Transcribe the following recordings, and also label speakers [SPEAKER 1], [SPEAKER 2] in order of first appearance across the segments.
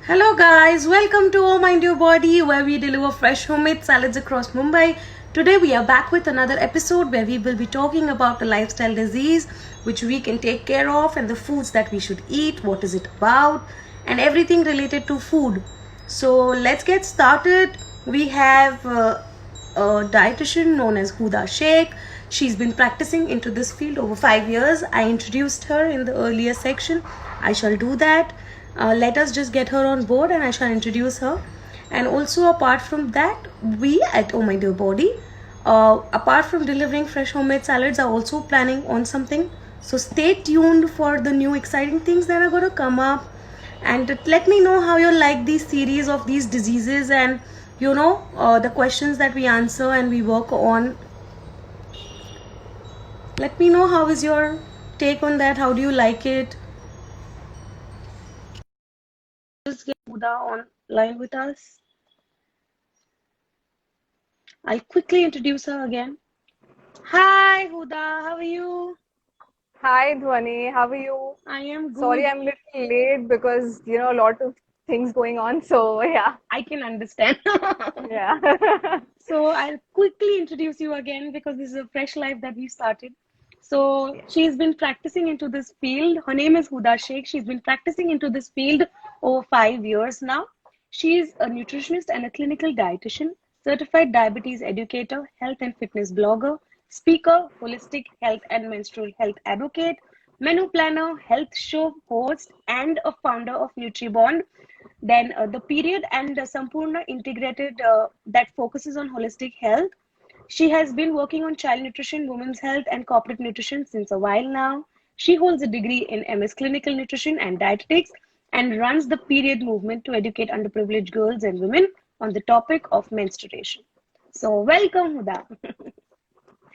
[SPEAKER 1] Hello guys, welcome to Oh Mind Your Body where we deliver fresh homemade salads across Mumbai. Today we are back with another episode where we will be talking about a lifestyle disease which we can take care of and the foods that we should eat, what is it about and everything related to food. So let's get started. We have a dietitian known as Huda Sheikh. She's been practicing into this field over 5 years. I introduced her in the earlier section. I shall do that. Let us just get her on board and I shall introduce her. And also, apart from that, we at Oh My Dear Body, apart from delivering fresh homemade salads, are also planning on something. So stay tuned for the new exciting things that are going to come up. And let me know how you like these series of these diseases and the questions that we answer and we work on. Let me know how is your take on that. How do you like it? Just get Huda online with us. I'll quickly introduce her again. Hi, Huda. How are you?
[SPEAKER 2] Hi Dhwani, how are you?
[SPEAKER 1] I am
[SPEAKER 2] Sorry,
[SPEAKER 1] good.
[SPEAKER 2] I'm a little late because a lot of things going on. So yeah,
[SPEAKER 1] I can understand.
[SPEAKER 2] yeah.
[SPEAKER 1] So I'll quickly introduce you again because this is a fresh life that we started. So
[SPEAKER 2] Yeah.
[SPEAKER 1] she's been practicing into this field. Her name is Huda Sheikh. She's been practicing into this field over 5 years now. She's a nutritionist and a clinical dietitian, certified diabetes educator, health and fitness blogger, speaker, holistic health and menstrual health advocate, menu planner, health show host, and a founder of NutriBond. Then the period and Sampurna integrated that focuses on holistic health. She has been working on child nutrition, women's health, and corporate nutrition since a while now. She holds a degree in MS Clinical Nutrition and Dietetics and runs the Period Movement to educate underprivileged girls and women on the topic of menstruation. So, welcome, Huda.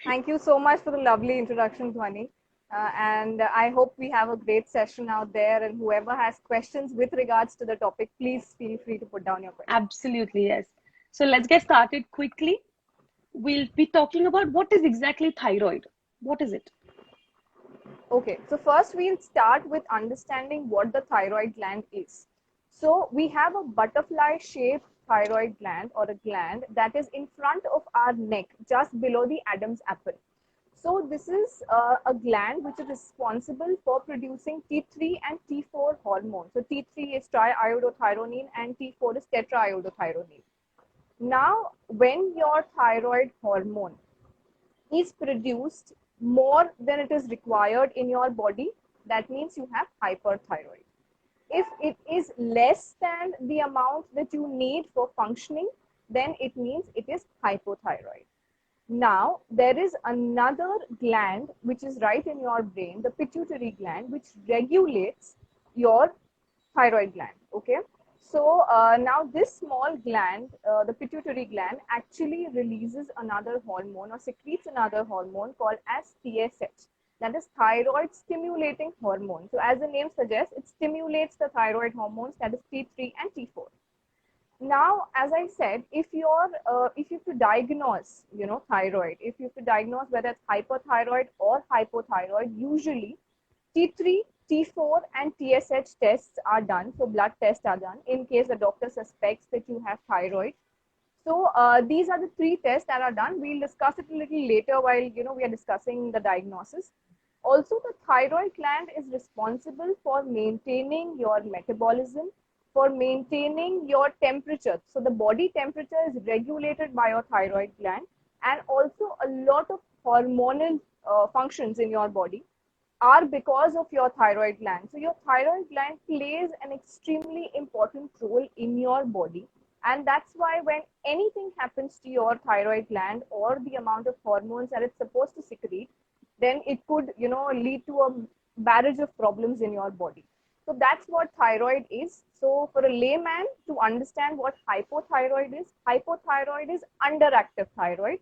[SPEAKER 2] Thank you so much for the lovely introduction, Dhwani. And I hope we have a great session out there. And whoever has questions with regards to the topic, please feel free to put down your questions.
[SPEAKER 1] Absolutely, yes. So, let's get started quickly. We'll be talking about what is exactly thyroid. What is it?
[SPEAKER 2] Okay, so first we'll start with understanding what the thyroid gland is. So we have a butterfly shaped thyroid gland or a gland that is in front of our neck, just below the Adam's apple. So this is a gland which is responsible for producing T3 and T4 hormones. So T3 is triiodothyronine and T4 is tetraiodothyronine. Now, when your thyroid hormone is produced more than it is required in your body, that means you have hyperthyroid. If it is less than the amount that you need for functioning, then it means it is hypothyroid. Now, there is another gland which is right in your brain, the pituitary gland, which regulates your thyroid gland. Okay. So now this small gland, the pituitary gland, actually releases another hormone or secretes another hormone called as TSH. That is thyroid stimulating hormone. So as the name suggests, it stimulates the thyroid hormones, that is T3 and T4. Now, as I said, if you have to diagnose, thyroid, if you have to diagnose whether it's hyperthyroid or hypothyroid, usually T3, T4, and TSH tests are done. So blood tests are done in case the doctor suspects that you have thyroid. So these are the three tests that are done. We'll discuss it a little later while we are discussing the diagnosis. Also, the thyroid gland is responsible for maintaining your metabolism, for maintaining your temperature. So the body temperature is regulated by your thyroid gland, and also a lot of hormonal functions in your body are because of your thyroid gland. So your thyroid gland plays an extremely important role in your body. And that's why when anything happens to your thyroid gland or the amount of hormones that it's supposed to secrete, then it could, lead to a barrage of problems in your body. So that's what thyroid is. So for a layman to understand what hypothyroid is underactive thyroid.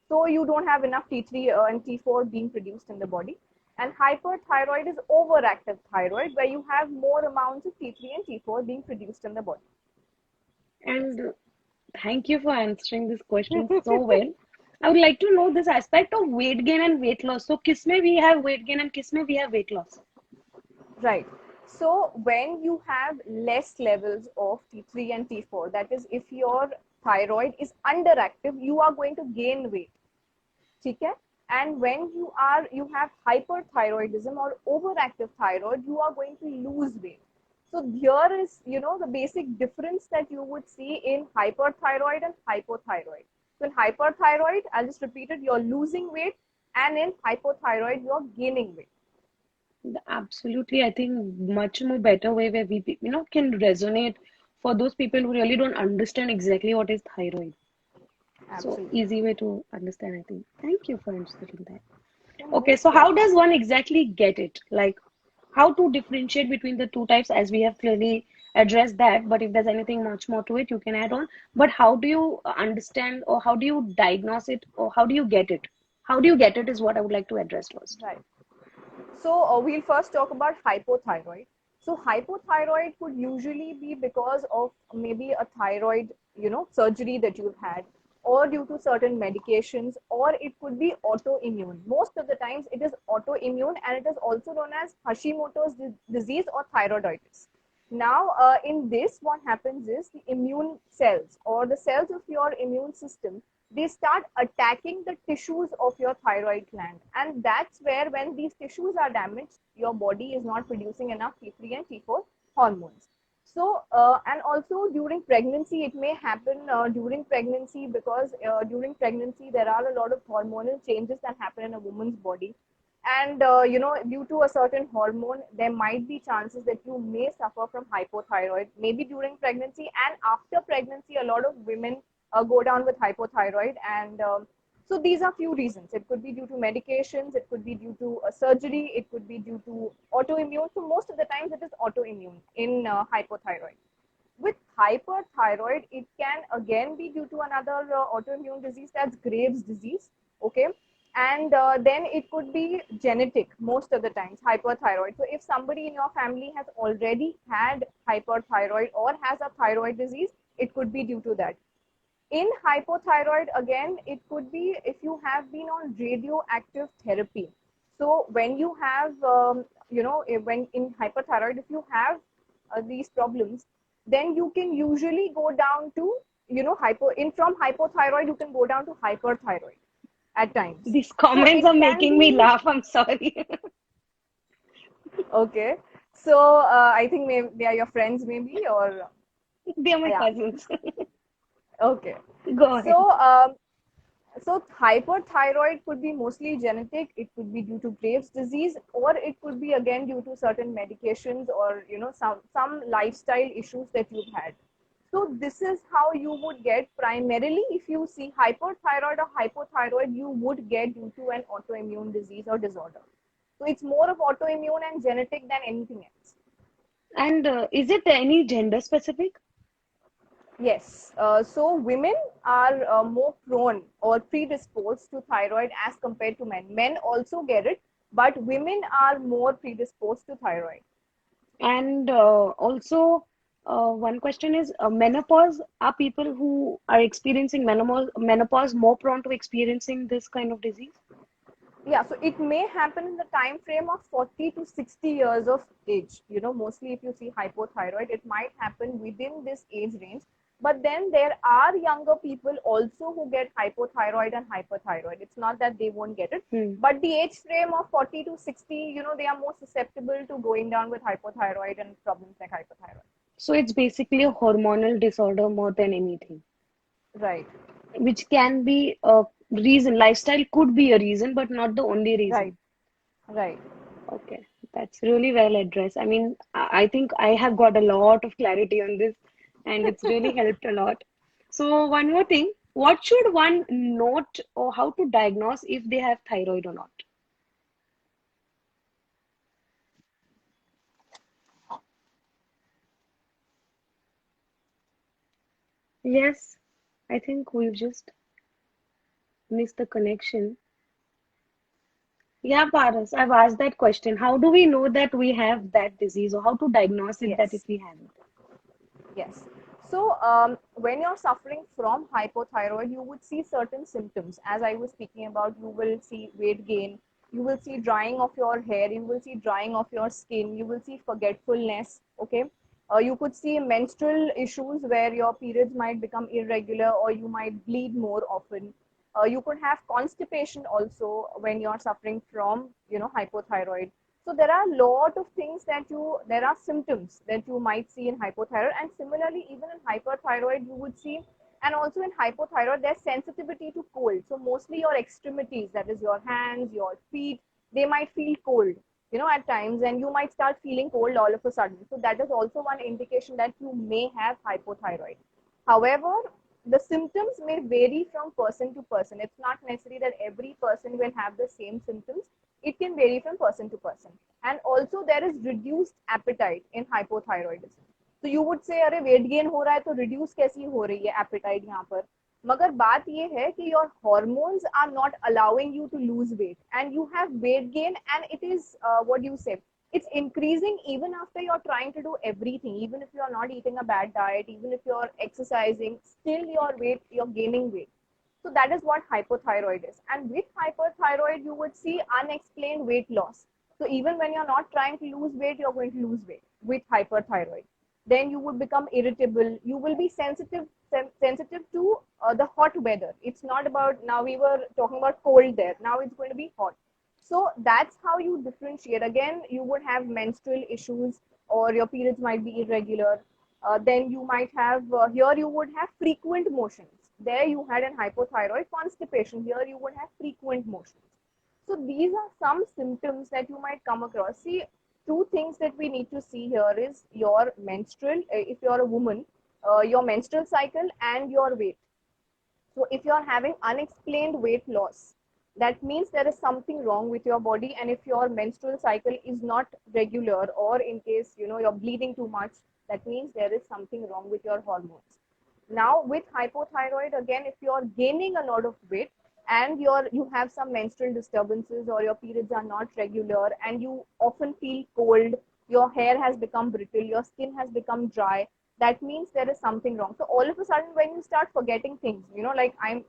[SPEAKER 2] So you don't have enough T3 and T4 being produced in the body. And hyperthyroid is overactive thyroid, where you have more amounts of T3 and T4 being produced in the body.
[SPEAKER 1] And thank you for answering this question so well. I would like to know this aspect of weight gain and weight loss. So, किसमें we have weight gain and किसमें we have weight loss?
[SPEAKER 2] Right. So when you have less levels of T3 and T4, that is, if your thyroid is underactive, you are going to gain weight. ठीक है? And when you have hyperthyroidism or overactive thyroid, you are going to lose weight. So here is, the basic difference that you would see in hyperthyroid and hypothyroid. So in hyperthyroid, I'll just repeat it, you're losing weight, and in hypothyroid, you're gaining weight.
[SPEAKER 1] Absolutely, I think much more better way where we can resonate for those people who really don't understand exactly what is thyroid. So
[SPEAKER 2] Absolutely.
[SPEAKER 1] easy way to understand, I think. Thank you for answering that.
[SPEAKER 2] You're
[SPEAKER 1] Okay,
[SPEAKER 2] most
[SPEAKER 1] so how
[SPEAKER 2] welcome.
[SPEAKER 1] does one exactly get it? Like how to differentiate between the two types, as we have clearly addressed that, but if there's anything much more to it, you can add on. But how do you understand, or how do you diagnose it, or how do you get it? How do you get it is what I would like to address first.
[SPEAKER 2] Right. So we'll first talk about hypothyroid. So hypothyroid could usually be because of maybe a thyroid, surgery that you've had, or due to certain medications, or it could be autoimmune. Most of the times it is autoimmune, and it is also known as Hashimoto's disease or thyroiditis. Now, in this, what happens is the immune cells or the cells of your immune system, they start attacking the tissues of your thyroid gland. And that's where, when these tissues are damaged, your body is not producing enough T3 and T4 hormones. So, and also during pregnancy, it may happen during pregnancy, because during pregnancy, there are a lot of hormonal changes that happen in a woman's body. And due to a certain hormone, there might be chances that you may suffer from hypothyroid, maybe during pregnancy. And after pregnancy, a lot of women go down with hypothyroid. And so these are few reasons. It could be due to medications, it could be due to a surgery, it could be due to autoimmune. So most of the times it is autoimmune in hypothyroid. With hyperthyroid, it can again be due to another autoimmune disease, that's Graves' disease. Okay. And then it could be genetic most of the times, hyperthyroid. So if somebody in your family has already had hyperthyroid or has a thyroid disease, it could be due to that. In hypothyroid, again, it could be if you have been on radioactive therapy. So when you have, when in hyperthyroid, if you have these problems, then you can usually go down to, from hypothyroid, you can go down to hyperthyroid at times.
[SPEAKER 1] These
[SPEAKER 2] So
[SPEAKER 1] comments
[SPEAKER 2] it
[SPEAKER 1] are
[SPEAKER 2] can
[SPEAKER 1] making me
[SPEAKER 2] be,
[SPEAKER 1] laugh. I'm sorry.
[SPEAKER 2] okay. So I think maybe they are your friends, maybe, or
[SPEAKER 1] They are my
[SPEAKER 2] yeah,
[SPEAKER 1] cousins.
[SPEAKER 2] okay.
[SPEAKER 1] Go ahead.
[SPEAKER 2] So so hyperthyroid could be mostly genetic. It could be due to Graves' disease, or it could be again due to certain medications, or some lifestyle issues that you've had. So this is how you would get primarily. If you see hyperthyroid or hypothyroid, you would get due to an autoimmune disease or disorder. So it's more of autoimmune and genetic than anything else.
[SPEAKER 1] And is it any gender specific?
[SPEAKER 2] Yes. So women are more prone or predisposed to thyroid as compared to men. Men also get it, but women are more predisposed to thyroid.
[SPEAKER 1] And also, one question is menopause. Are people who are experiencing menopause more prone to experiencing this kind of disease?
[SPEAKER 2] Yeah, so it may happen in the time frame of 40 to 60 years of age. Mostly if you see hypothyroid, it might happen within this age range. But then there are younger people also who get hypothyroid and hyperthyroid. It's not that they won't get it.
[SPEAKER 1] Hmm.
[SPEAKER 2] But the age frame of 40 to 60, they are more susceptible to going down with hypothyroid and problems like hyperthyroid.
[SPEAKER 1] So it's basically a hormonal disorder more than anything,
[SPEAKER 2] Right,
[SPEAKER 1] which can be a reason. Lifestyle could be a reason, but not the only
[SPEAKER 2] right,
[SPEAKER 1] reason.
[SPEAKER 2] right.
[SPEAKER 1] Okay, that's really well addressed. I mean, I think I have got a lot of clarity on this, and it's really helped a lot. So, one more thing, what should one note or how to diagnose if they have thyroid or not? Yes, I think we've just missed the connection. Yeah, Paras, I've asked that question. How do we know that we have that disease, or how to diagnose it that if
[SPEAKER 2] Yes.
[SPEAKER 1] we have it?
[SPEAKER 2] Yes. So, when you're suffering from hypothyroid, you would see certain symptoms. As I was speaking about, you will see weight gain. you will see drying of your hair, you will see drying of your skin, you will see forgetfulness. Okay, you could see menstrual issues where your periods might become irregular or you might bleed more often. You could have constipation also when you're suffering from, hypothyroid. So there are a lot of things there are symptoms that you might see in hypothyroid, and similarly, even in hyperthyroid, you would see, and also in hypothyroid, there's sensitivity to cold. So mostly your extremities, that is your hands, your feet, they might feel cold, at times, and you might start feeling cold all of a sudden. So that is also one indication that you may have hypothyroid. However, the symptoms may vary from person to person. It's not necessary that every person will have the same symptoms. It can vary from person to person. And also there is reduced appetite in hypothyroidism. तो you would say अरे weight gain हो रहा है तो reduce कैसी हो रही है एपेटाइट यहाँ पर, मगर बात ये है कि your hormones are not allowing you to lose weight and you have weight gain and it is what you say it's increasing even after you're trying to do everything, even if you're not eating a bad diet, even if you're exercising, still you're gaining weight. So that is what hypothyroid is. And with hyperthyroid, you would see unexplained weight loss. So even when you're not trying to lose weight, you're going to lose weight with hyperthyroid. Then you would become irritable. You will be sensitive to the hot weather. It's not about, now we were talking about cold there, now it's going to be hot. So that's how you differentiate. Again, you would have menstrual issues or your periods might be irregular. Then you might have, here you would have frequent motions. There you had an hypothyroid constipation. Here you would have frequent motions. So these are some symptoms that you might come across. See, two things that we need to see here is your menstrual, if you're a woman, your menstrual cycle and your weight. So if you're having unexplained weight loss, that means there is something wrong with your body. And if your menstrual cycle is not regular, or in case you're bleeding too much, that means there is something wrong with your hormones. Now with hypothyroid, again, if you're gaining a lot of weight and you have some menstrual disturbances or your periods are not regular and you often feel cold, your hair has become brittle, your skin has become dry, that means there is something wrong. So all of a sudden when you start forgetting things, like I'm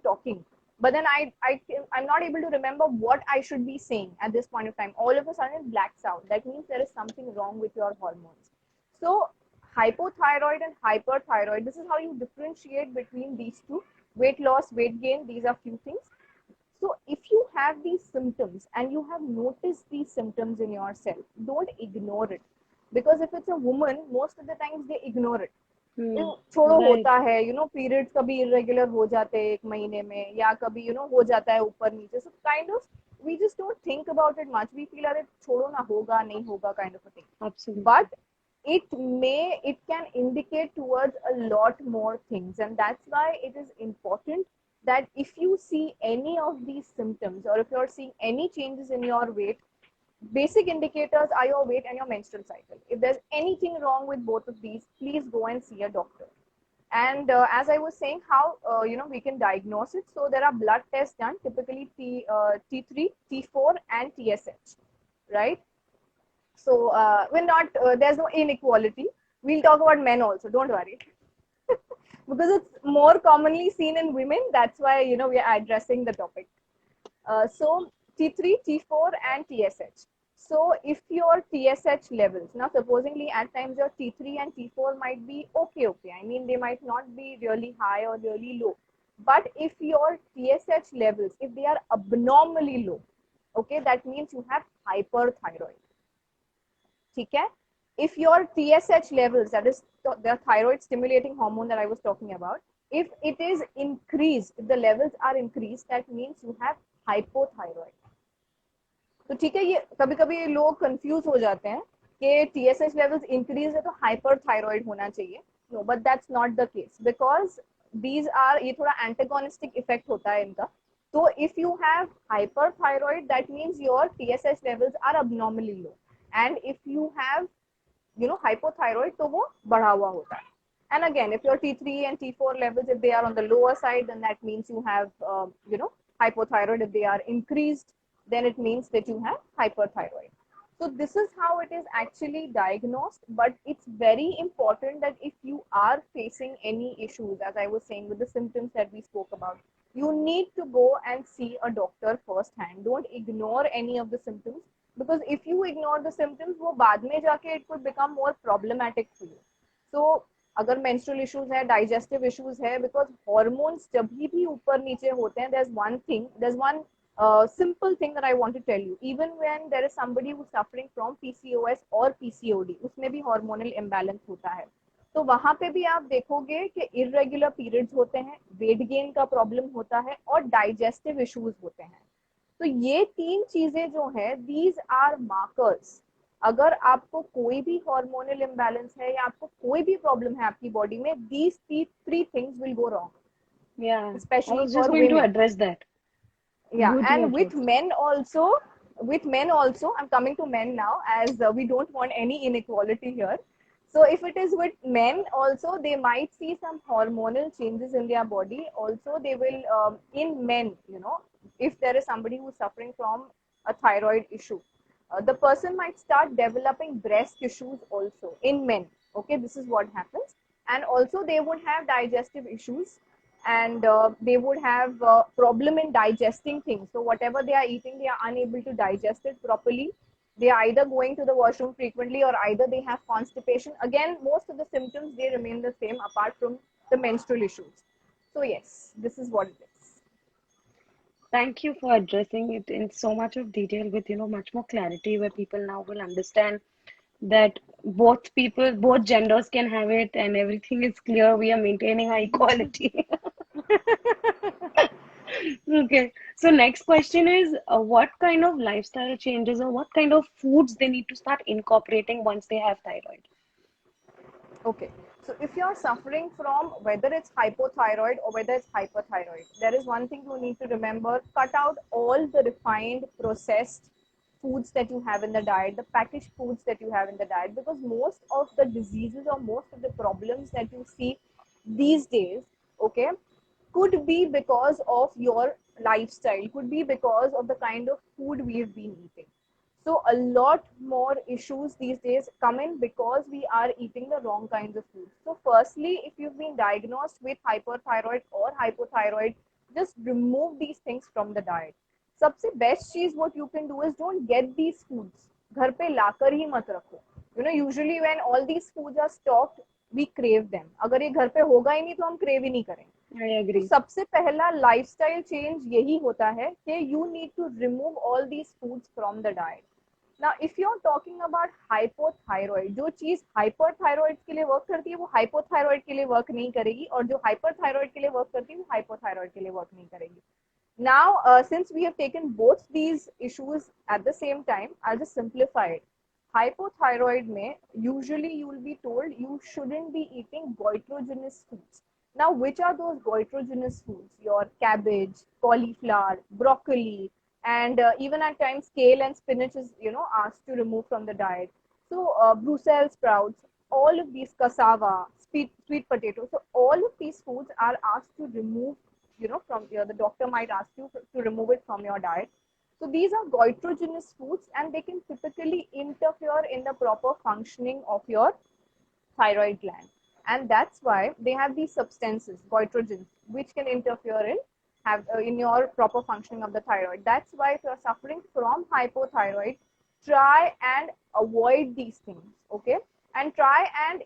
[SPEAKER 2] talking, but then I'm not able to remember what I should be saying at this point of time. All of a sudden it blacks out. That means there is something wrong with your hormones. So hypothyroid and hyperthyroid, this is how you differentiate between these two. Weight loss, weight gain, these are few things. So if you have these symptoms and you have noticed these symptoms in yourself, don't ignore it. Because if it's a woman, most of the times they ignore it. छोड़ो होता है, periods कभी irregular हो जाते हैं एक महीने में, या कभी हो जाता है ऊपर नीचे. So kind of we just don't think about it much. We feel अरे छोड़ो ना, होगा नहीं होगा kind of a thing.
[SPEAKER 1] Absolutely.
[SPEAKER 2] But it can indicate towards a lot more things, and that's why it is important that if you see any of these symptoms or if you're seeing any changes in your weight, basic indicators are your weight and your menstrual cycle. If there's anything wrong with both of these, please go and see a doctor. And as I was saying, how we can diagnose it. So there are blood tests done, typically T3, T4, and TSH, right? So there's no inequality. We'll talk about men also, don't worry. Because it's more commonly seen in women, that's why we are addressing the topic. So T3, T4, and TSH. So if your TSH levels, now supposingly at times your T3 and T4 might be okay. I mean, they might not be really high or really low. But if your TSH levels, if they are abnormally low, okay, that means you have hyperthyroid. Okay? If your TSH levels, that is the thyroid stimulating hormone that I was talking about, if it is increased, if the levels are increased, that means you have hypothyroid. तो ठीक है, ये कभी कभी लोग confuse हो जाते हैं कि TSH levels increase है तो hyperthyroid होना चाहिए. No, but that's not the case, because these are, ये थोड़ा antagonistic effect होता है इनका. So if you have hyperthyroid, that means your TSH levels are abnormally low, and if you have hypothyroid, तो वो बढ़ा हुआ होता है. And again, if your T3 and T4 levels, if they are on the lower side, then that means you have hypothyroid. If they are increased, then it means that you have hyperthyroid. So this is how it is actually diagnosed, but it's very important that if you are facing any issues, as I was saying with the symptoms that we spoke about, you need to go and see a doctor firsthand. Don't ignore any of the symptoms, because if you ignore the symptoms, वो बाद में जाके it could become more problematic for you. So अगर menstrual issues है, digestive issues है, because hormones जब भी ऊपर नीचे होते हैं, there's one simple thing that I want to tell you. Even when there is somebody who's suffering from PCOS or PCOD, उसमें भी hormonal imbalance होता है. तो वहां पे भी आप देखोगे कि irregular periods होते हैं, weight gain का problem होता है और digestive issues होते हैं. तो ये तीन चीजें जो है, these are markers. अगर आपको कोई भी hormonal imbalance है या आपको कोई भी problem है आपकी body में, these three things will go wrong.
[SPEAKER 1] Yeah, I
[SPEAKER 2] Especially
[SPEAKER 1] was
[SPEAKER 2] for
[SPEAKER 1] just going to
[SPEAKER 2] women.
[SPEAKER 1] address that.
[SPEAKER 2] Yeah,
[SPEAKER 1] Good to
[SPEAKER 2] and
[SPEAKER 1] address.
[SPEAKER 2] with men also, I'm coming to men now, as we don't want any inequality here. So if it is with men also, they might see some hormonal changes in their body. Also they will, in men, if there is somebody who's suffering from a thyroid issue, the person might start developing breast issues also in men. Okay, this is what happens. And also they would have digestive issues, and they would have problem in digesting things. So whatever they are eating, they are unable to digest it properly. They are either going to the washroom frequently, or either they have constipation. Again, most of the symptoms, they remain the same apart from the menstrual issues. So yes, this is what it is.
[SPEAKER 1] Thank you for addressing it in so much of detail with, much more clarity where people now will understand that both genders can have it and everything is clear. We are maintaining our equality. Okay. So next question is, what kind of lifestyle changes or what kind of foods they need to start incorporating once they have thyroid?
[SPEAKER 2] Okay. So if you're suffering from whether it's hypothyroid or whether it's hyperthyroid, there is one thing you need to remember: cut out all the refined, processed foods that you have in the diet, the packaged foods that you have in the diet, because most of the diseases or most of the problems that you see these days, okay, could be because of your lifestyle, could be because of the kind of food we've been eating. So a lot more issues these days come in because we are eating the wrong kinds of food. So firstly, if you've been diagnosed with hyperthyroid or hypothyroid, just remove these things from the diet. सबसे best चीज what you can do is don't get these foods. घर पे लाकर ही मत रखो. Usually when all these foods are stocked, we crave them. अगर ये घर पे होगा ही नहीं तो हम crave ही नहीं करेंगे.
[SPEAKER 1] I
[SPEAKER 2] तो
[SPEAKER 1] agree.
[SPEAKER 2] सबसे पहला लाइफस्टाइल चेंज यही होता है कि you need to remove all these foods from the diet. ना if you are talking about hypothyroid, जो चीज हाइपरथायरॉइड के लिए वर्क करती है वो हाइपोथायरॉइड के लिए वर्क नहीं करेगी, और जो हाइपरथायरॉइड के लिए वर्क करती है वो हाइपोथायरॉइड के लिए वर्क नहीं करेगी. Now, since we have taken both these issues at the same time, I'll just simplify it. Hypothyroid mein, usually you will be told you shouldn't be eating goitrogenous foods. Now, which are those goitrogenous foods? Your cabbage, cauliflower, broccoli, and even at times kale and spinach is asked to remove from the diet. So Brussels sprouts, all of these, cassava, sweet potatoes. So all of these foods are asked to remove, from the doctor might ask you to remove it from your diet. So these are goitrogenous foods, and they can typically interfere in the proper functioning of your thyroid gland. And that's why they have these substances, goitrogens, which can interfere in your proper functioning of the thyroid. That's why if you're suffering from hypothyroid, try and avoid these things, okay? And try and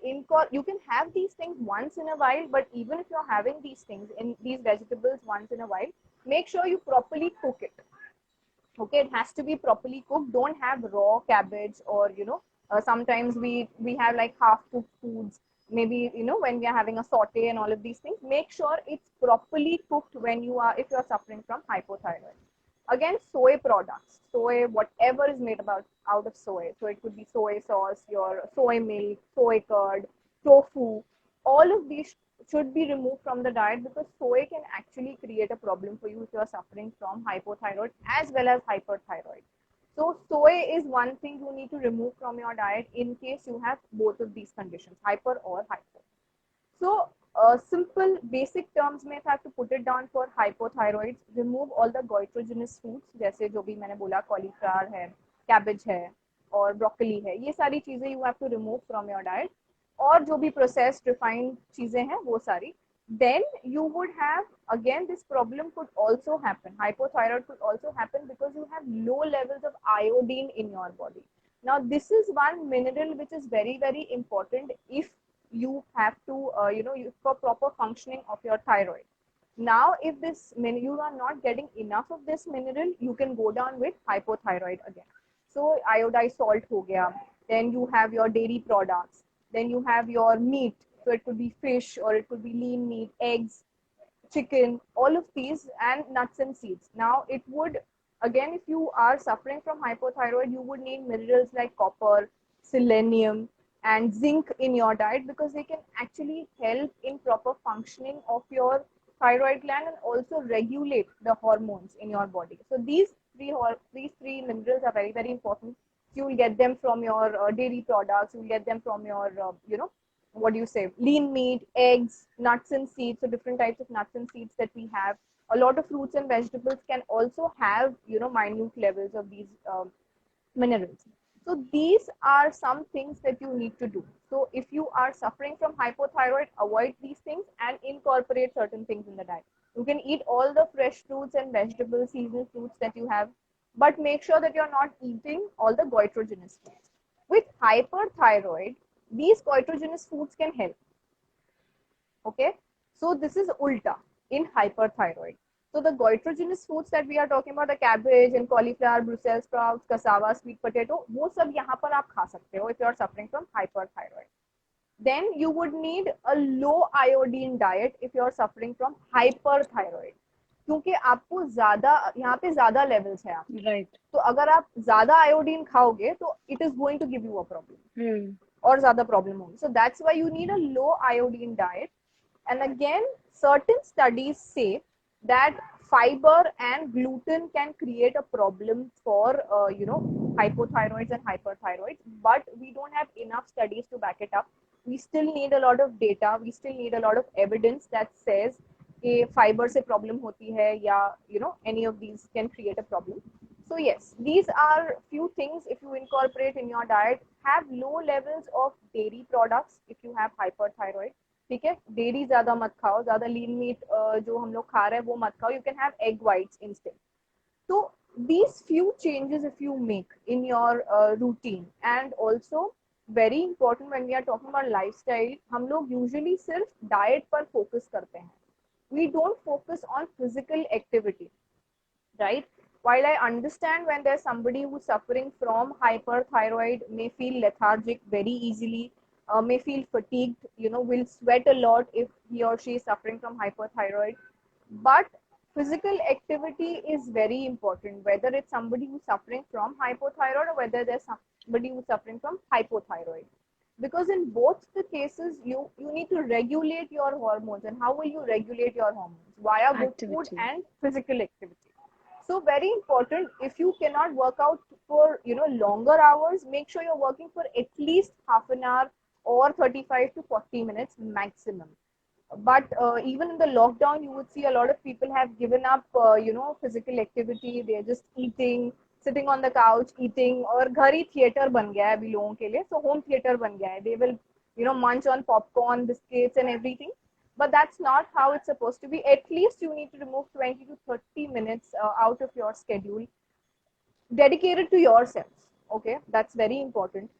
[SPEAKER 2] you can have these things once in a while, but even if you're having these things in these vegetables once in a while, make sure you properly cook it. Okay, it has to be properly cooked. Don't have raw cabbage, or sometimes we have like half cooked foods, maybe when we are having a saute and all of these things. Make sure it's properly cooked when if you are suffering from hypothyroid. Again, soy products, soy, whatever is made out of soy, so it could be soy sauce, your soy milk, soy curd, tofu, all of these should be removed from the diet, because soy can actually create a problem for you if you are suffering from hypothyroid as well as hyperthyroid. So soy is one thing you need to remove from your diet in case you have both of these conditions, hyper or hypo. So simple basic terms में if I have to put it down for hypothyroids, remove all the goitrogenous foods, जैसे जो भी मैंने बोला, cauliflower है, cabbage है, और broccoli है, ये सारी चीजें you have to remove from your diet, और जो भी प्रोसेस्ड रिफाइंड चीजें हैं वो सारी. Then you would have, again, this problem could also happen, hypothyroid could also happen because you have low levels of iodine in your body. Now this is one mineral which is very very important if you have to for proper functioning of your thyroid. Now if you are not getting enough of this mineral, you can go down with hypothyroid again. So iodized salt ho gaya, then you have your dairy products, then you have your meat, so it could be fish or it could be lean meat, eggs, chicken, all of these, and nuts and seeds. Now, it would, again, if you are suffering from hypothyroid, you would need minerals like copper, selenium, and zinc in your diet because they can actually help in proper functioning of your thyroid gland and also regulate the hormones in your body. So these three minerals are very very important. You will get them from your dairy products. You will get them from your what do you say, lean meat, eggs, nuts and seeds. So different types of nuts and seeds that we have. A lot of fruits and vegetables can also have minute levels of these minerals. So these are some things that you need to do. So if you are suffering from hypothyroid, avoid these things and incorporate certain things in the diet. You can eat all the fresh fruits and vegetables, seasonal fruits that you have, but make sure that you're not eating all the goitrogenous foods. With hyperthyroid, these goitrogenous foods can help. Okay, so this is ulta in hyperthyroid. So the goitrogenous foods that we are talking about, the cabbage and cauliflower, Brussels sprouts, cassava, sweet potato, वो सब यहाँ पर आप खा सकते हो if you are suffering from hyperthyroid. Then you would need a low iodine diet if you are suffering from hyperthyroid. क्योंकि आपको ज्यादा यहाँ पे ज्यादा लेवल्स है आप,
[SPEAKER 1] Right.
[SPEAKER 2] तो अगर आप ज्यादा आयोडीन खाओगे तो it is going to give you a problem और ज्यादा प्रॉब्लम होगी. So that's why you need a low iodine diet. And again, certain studies say that fiber and gluten can create a problem for hypothyroids and hyperthyroids, but we don't have enough studies to back it up. We still need a lot of data, we still need a lot of evidence that says कि fiber से problem होती है या any of these can create a problem. So yes, these are few things if you incorporate in your diet. Have low levels of dairy products if you have hyperthyroid. ठीक है, dairy ज्यादा मत खाओ, ज्यादा lean meat जो हम लोग खा रहे हैं वो मत खाओ. You can have egg whites instead. तो these few changes if you make in your routine, and also very important when we are talking about lifestyle, हम लोग usually सिर्फ diet पर focus करते हैं. We don't focus on physical activity, right? While I understand when there's somebody who's suffering from hyperthyroid, may feel lethargic very easily, may feel fatigued, will sweat a lot if he or she is suffering from hyperthyroid. But physical activity is very important, whether it's somebody who's suffering from hypothyroid or whether there's somebody who's suffering from hypothyroid. Because in both the cases, you need to regulate your hormones. And how will you regulate your hormones? Via good food and physical activity. So very important, if you cannot work out for longer hours, make sure you're working for at least half an hour or 35 to 40 minutes maximum. But even in the lockdown, you would see a lot of people have given up physical activity. They're just eating, sitting on the couch eating, और घर ही theater बन गया है अभी लोगों के लिए. So home theater बन गया है. They will munch on popcorn, biscuits and everything. But that's not how it's supposed to be. At least you need to remove 20 to 30 minutes out of your schedule dedicated to yourself. Okay, that's very important.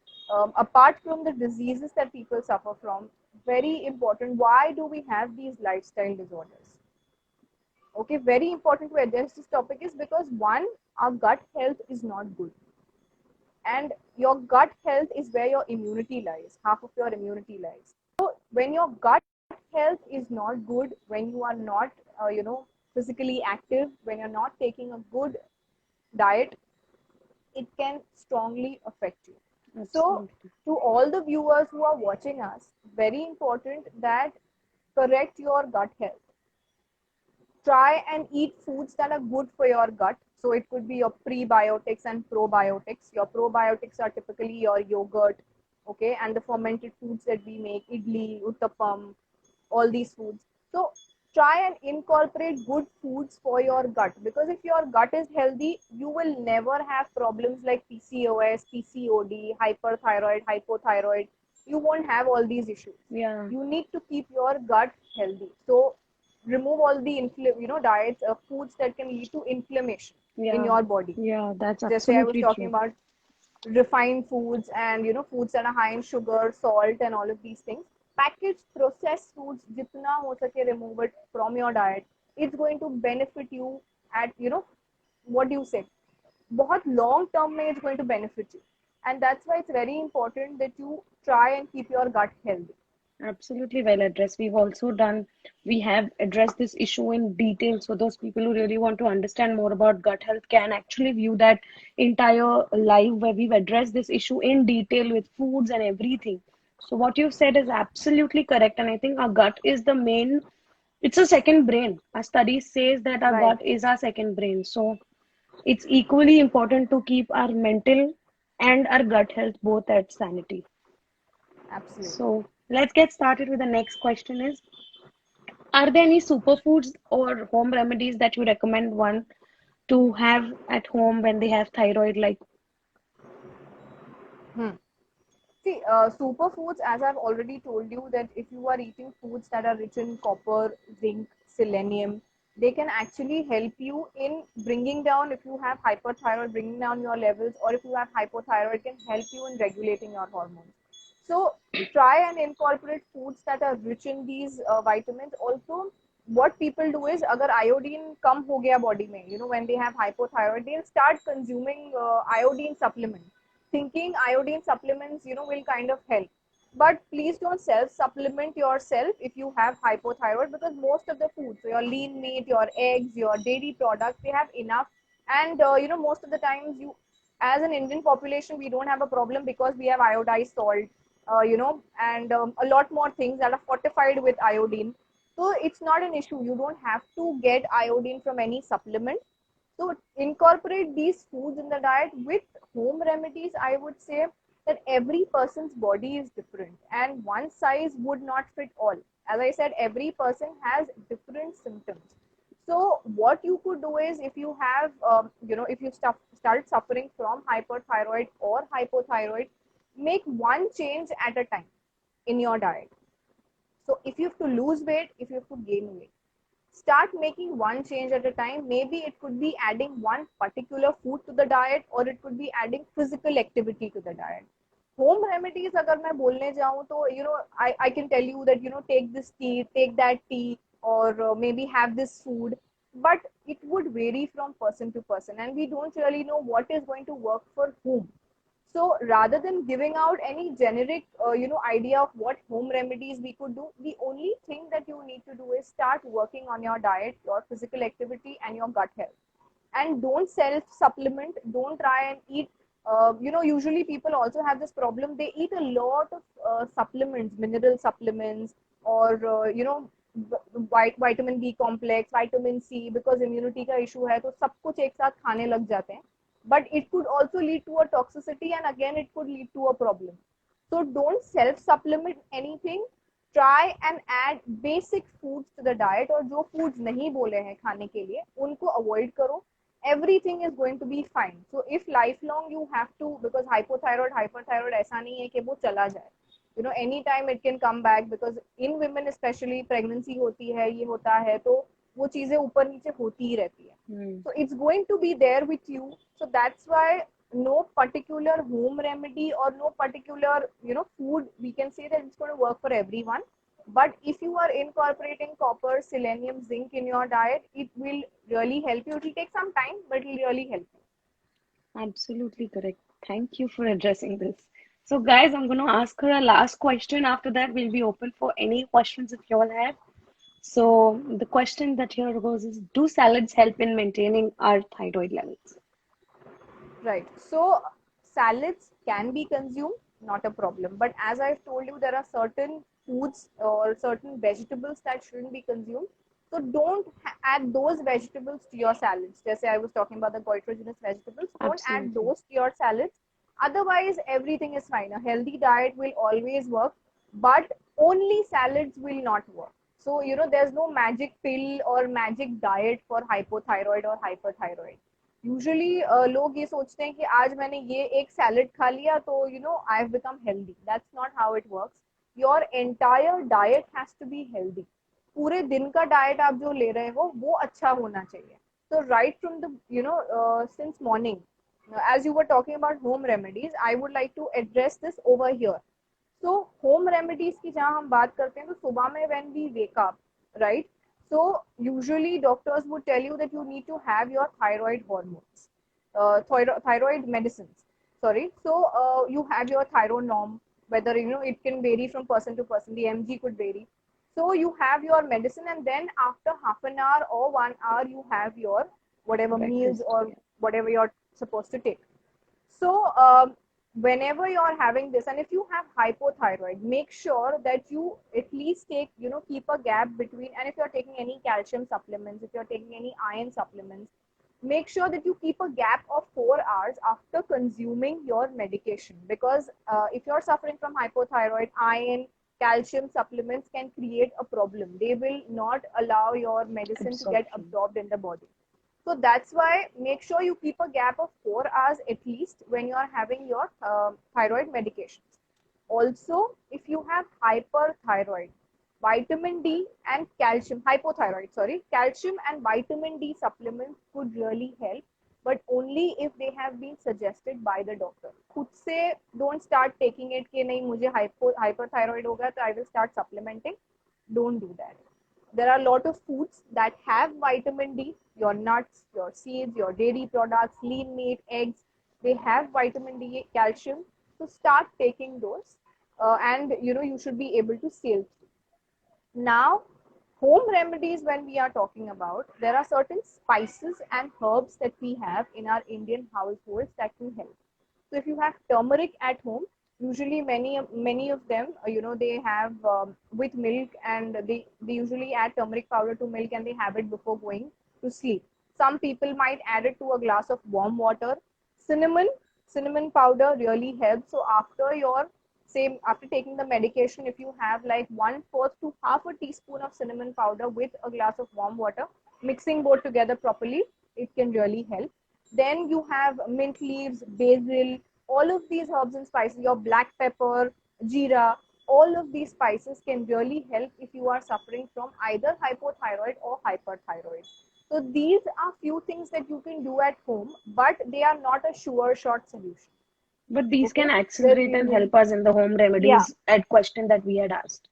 [SPEAKER 2] Apart from the diseases that people suffer from, very important, why do we have these lifestyle disorders? Okay, very important to address this topic is because one, our gut health is not good. And your gut health is where your immunity lies, half of your immunity lies. So when your gut health is not good, when you are not physically active, when you're not taking a good diet, it can strongly affect you. Absolutely. So to all the viewers who are watching us, very important that correct your gut health. Try and eat foods that are good for your gut. So it could be your prebiotics and probiotics. Your probiotics are typically your yogurt, okay, and the fermented foods that we make, idli, uttapam, all these foods. So try and incorporate good foods for your gut, because if your gut is healthy, you will never have problems like PCOS, PCOD, hyperthyroid, hypothyroid. You won't have all these issues.
[SPEAKER 1] Yeah.
[SPEAKER 2] You need to keep your gut healthy. So remove all the diets, foods that can lead to inflammation in
[SPEAKER 1] Yeah.
[SPEAKER 2] your body.
[SPEAKER 1] Yeah, that's
[SPEAKER 2] Just say I was
[SPEAKER 1] absolutely
[SPEAKER 2] talking
[SPEAKER 1] true.
[SPEAKER 2] about refined foods and foods that are high in sugar, salt, and all of these things. Packaged processed foods, jitna ho sake remove it from your diet. It's going to benefit you at what do you say? बहुत long term mein it's going to benefit you, and that's why it's very important that you try and keep your gut healthy.
[SPEAKER 1] Absolutely well addressed. We have addressed this issue in detail. So those people who really want to understand more about gut health can actually view that entire live where we've addressed this issue in detail with foods and everything. So what you've said is absolutely correct. And I think our gut is the main, it's a second brain. Our study says that our
[SPEAKER 2] Right.
[SPEAKER 1] gut is our second brain. So it's equally important to keep our mental and our gut health both at sanity.
[SPEAKER 2] Absolutely.
[SPEAKER 1] So let's get started with the next question is, are there any superfoods or home remedies that you recommend one to have at home when they have thyroid? Like,
[SPEAKER 2] Hmm. See, superfoods, as I've already told you, that if you are eating foods that are rich in copper, zinc, selenium, they can actually help you in bringing down, if you have hyperthyroid, bringing down your levels, or if you have hypothyroid, can help you in regulating your hormones. So, try and incorporate foods that are rich in these vitamins. Also, what people do is, agar iodine come ho gaya body mein, when they have hypothyroid, they'll start consuming iodine supplements, thinking iodine supplements will kind of help. But please don't self supplement yourself if you have hypothyroid, because most of the foods, so your lean meat, your eggs, your dairy products, they have enough. And most of the times, you as an Indian population, we don't have a problem because we have iodized salt, and a lot more things that are fortified with iodine. So it's not an issue. You don't have to get iodine from any supplement. So incorporate these foods in the diet with home remedies. I would say that every person's body is different and one size would not fit all. As I said, every person has different symptoms. So what you could do is, if you have, if you start suffering from hyperthyroid or hypothyroid, make one change at a time in your diet. So if you have to lose weight, if you have to gain weight, start making one change at a time. Maybe it could be adding one particular food to the diet, or it could be adding physical activity to the diet. Home remedies, agar मैं बोलने जाऊँ तो I can tell you that take this tea, take that tea, or maybe have this food, but it would vary from person to person, and we don't really know what is going to work for whom. So rather than giving out any generic, idea of what home remedies we could do, the only thing that you need to do is start working on your diet, your physical activity, and your gut health. And don't self supplement. Don't try and eat. Usually people also have this problem. They eat a lot of supplements, mineral supplements, or vitamin B complex, vitamin C, because immunity का issue है, तो सब कुछ एक साथ खाने लग जाते हैं. But it could also lead to a toxicity, and again it could lead to a problem. So don't self supplement anything. Try and add basic foods to the diet, और जो foods नहीं बोले हैं खाने के लिए उनको avoid करो. Everything is going to be fine. So if lifelong you have to, because hypothyroid, hyperthyroid ऐसा नहीं है कि वो चला जाए. Anytime it can come back, because in women especially pregnancy होती है, ये होता है, तो वो चीजें ऊपर नीचे होती ही रहती है. So it's going to be there with you. So that's why no particular home remedy or no particular food we can say that it's going to work for everyone. But if you are incorporating copper, selenium, zinc in your diet, it will really help you. It will take some time, but it will really help you.
[SPEAKER 1] absolutely correct. Thank you for addressing this. So, guys, I'm going to ask her a last question. After that, we'll be open for any questions if you all have. So, the question that here goes is, do salads help in maintaining our thyroid levels?
[SPEAKER 2] Right. So salads can be consumed, not a problem. But as I've told you, there are certain foods or certain vegetables that shouldn't be consumed. So don't add those vegetables to your salads. Just say I was talking about the goitrogenous vegetables. Don't add
[SPEAKER 1] Absolutely.
[SPEAKER 2] those to your salads. Otherwise, everything is fine. A healthy diet will always work, but only salads will not work. So, there's no magic pill or magic diet for hypothyroid or hyperthyroid. Usually, लोग ये सोचते हैं कि आज मैंने ये एक salad खा लिया तो I've become healthy. That's not how it works. Your entire diet has to be healthy. पूरे दिन का डाइट आप जो ले रहे हो वो अच्छा होना चाहिए. So right from the since morning, as you were talking about home remedies, I would like to address this over here. So home remedies की जहाँ हम बात करते हैं तो सुबह में when we wake up, right? So usually doctors would tell you that you need to have your thyroid hormones, thyroid medicines. Sorry. So you have your thyronorm. Whether it can vary from person to person. The mg could vary. So you have your medicine, and then after half an hour or 1 hour, you have your whatever meals
[SPEAKER 1] Breakfast,
[SPEAKER 2] or
[SPEAKER 1] yeah.
[SPEAKER 2] whatever you're supposed to take. So, whenever you're having this, and if you have hypothyroid, make sure that you at least take, keep a gap between, and if you're taking any calcium supplements, if you're taking any iron supplements, make sure that you keep a gap of 4 hours after consuming your medication. Because if you're suffering from hypothyroid, iron, calcium supplements can create a problem. They will not allow your medicine to get
[SPEAKER 1] Absorption.
[SPEAKER 2] absorbed in the body. So that's why make sure you keep a gap of 4 hours at least when you are having your thyroid medications. Also, if you have hyperthyroid, vitamin D and calcium, hypothyroid, sorry, calcium and vitamin D supplements could really help, but only if they have been suggested by the doctor. खुद से don't start taking it कि नहीं मुझे hyperthyroid होगा तो I will start supplementing. Don't do that. There are a lot of foods that have vitamin D, your nuts, your seeds, your dairy products, lean meat, eggs, they have vitamin D, calcium. So start taking those, and you should be able to sail through. Now, home remedies, when we are talking about, there are certain spices and herbs that we have in our Indian households that can help. So if you have turmeric at home, usually many of them, they have with milk, and they usually add turmeric powder to milk and they have it before going to sleep. Some people might add it to a glass of warm water. Cinnamon, cinnamon powder really helps. So after taking the medication, if you have like 1/4 to half a teaspoon of cinnamon powder with a glass of warm water, mixing both together properly, it can really help. Then you have mint leaves, basil, all of these herbs and spices, your black pepper, jeera, all of these spices can really help if you are suffering from either hypothyroid or hyperthyroid. So these are few things that you can do at home, but they are not a sure shot solution.
[SPEAKER 1] But these
[SPEAKER 2] Okay?
[SPEAKER 1] can
[SPEAKER 2] There
[SPEAKER 1] accelerate and
[SPEAKER 2] really,
[SPEAKER 1] help us in the home
[SPEAKER 2] yeah,
[SPEAKER 1] remedies at question that we had asked.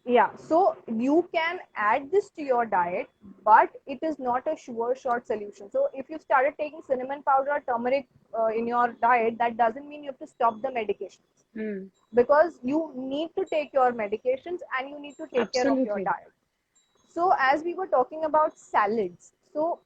[SPEAKER 2] yeah, so you can add this to your diet, but it is not a sure shot solution. So if you started taking cinnamon powder or turmeric in your diet, that doesn't mean you have to stop the medications,
[SPEAKER 1] Hmm.
[SPEAKER 2] because you need to take your medications and you need to take care of your
[SPEAKER 1] Absolutely.
[SPEAKER 2] diet. So as we were talking about salads, so